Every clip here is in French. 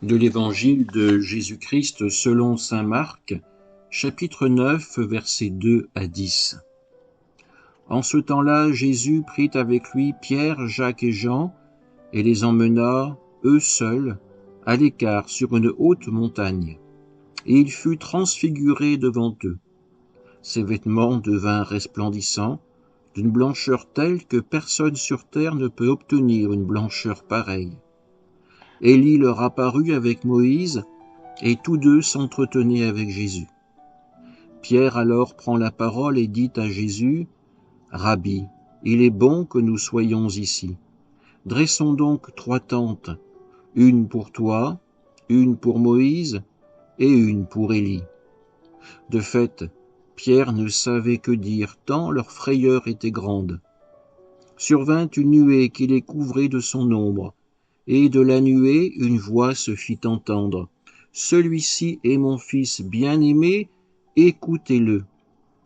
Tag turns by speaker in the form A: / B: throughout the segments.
A: De l'Évangile de Jésus-Christ selon saint Marc, chapitre 9, versets 2 à 10. En ce temps-là, Jésus prit avec lui Pierre, Jacques et Jean, et les emmena, eux seuls, à l'écart sur une haute montagne. Et il fut transfiguré devant eux. Ses vêtements devinrent resplendissants, d'une blancheur telle que personne sur terre ne peut obtenir une blancheur pareille. Élie leur apparut avec Moïse, et tous deux s'entretenaient avec Jésus. Pierre alors prend la parole et dit à Jésus, « Rabbi, il est bon que nous soyons ici. Dressons donc 3 tentes, une pour toi, une pour Moïse et une pour Élie. » De fait, Pierre ne savait que dire, tant leur frayeur était grande. Survint une nuée qui les couvrait de son ombre, et de la nuée une voix se fit entendre. « Celui-ci est mon fils bien-aimé, écoutez-le. »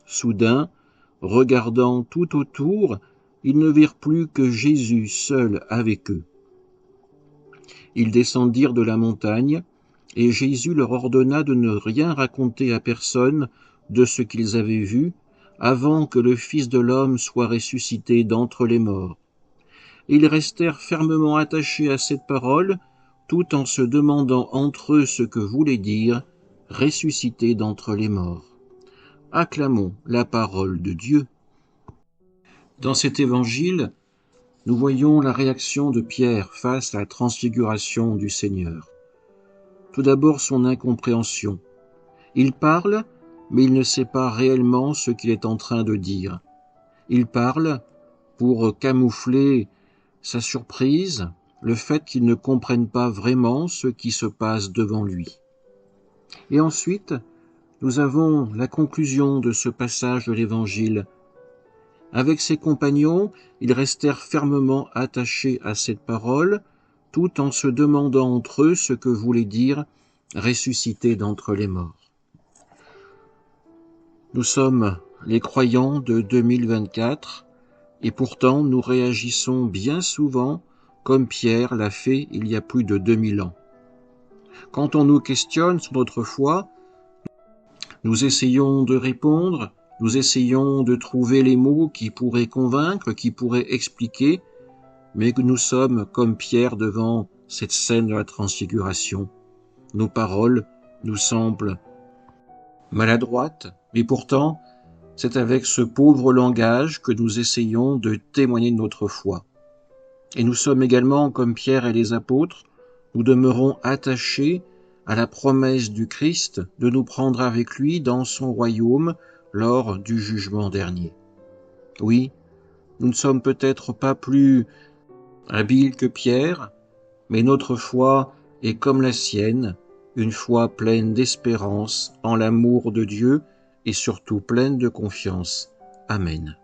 A: Soudain, regardant tout autour, ils ne virent plus que Jésus seul avec eux. Ils descendirent de la montagne, et Jésus leur ordonna de ne rien raconter à personne de ce qu'ils avaient vu, avant que le Fils de l'homme soit ressuscité d'entre les morts. Ils restèrent fermement attachés à cette parole, tout en se demandant entre eux ce que voulait dire « ressuscité d'entre les morts ». Acclamons la parole de Dieu. Dans cet évangile, nous voyons la réaction de Pierre face à la transfiguration du Seigneur. Tout d'abord son incompréhension. Il parle, mais il ne sait pas réellement ce qu'il est en train de dire. Il parle pour camoufler sa surprise, le fait qu'il ne comprenne pas vraiment ce qui se passe devant lui. Et ensuite, nous avons la conclusion de ce passage de l'Évangile. Avec ses compagnons, ils restèrent fermement attachés à cette parole, tout en se demandant entre eux ce que voulait dire « ressuscité d'entre les morts ». Nous sommes les croyants de 2024, et pourtant nous réagissons bien souvent comme Pierre l'a fait il y a plus de 2000 ans. Quand on nous questionne sur notre foi, nous essayons de répondre, nous essayons de trouver les mots qui pourraient convaincre, qui pourraient expliquer, mais que nous sommes comme Pierre devant cette scène de la transfiguration. Nos paroles nous semblent maladroites, mais pourtant, c'est avec ce pauvre langage que nous essayons de témoigner de notre foi. Et nous sommes également, comme Pierre et les apôtres, nous demeurons attachés à la promesse du Christ de nous prendre avec lui dans son royaume lors du jugement dernier. Oui, nous ne sommes peut-être pas plus habiles que Pierre, mais notre foi est comme la sienne, une foi pleine d'espérance en l'amour de Dieu et surtout pleine de confiance. Amen.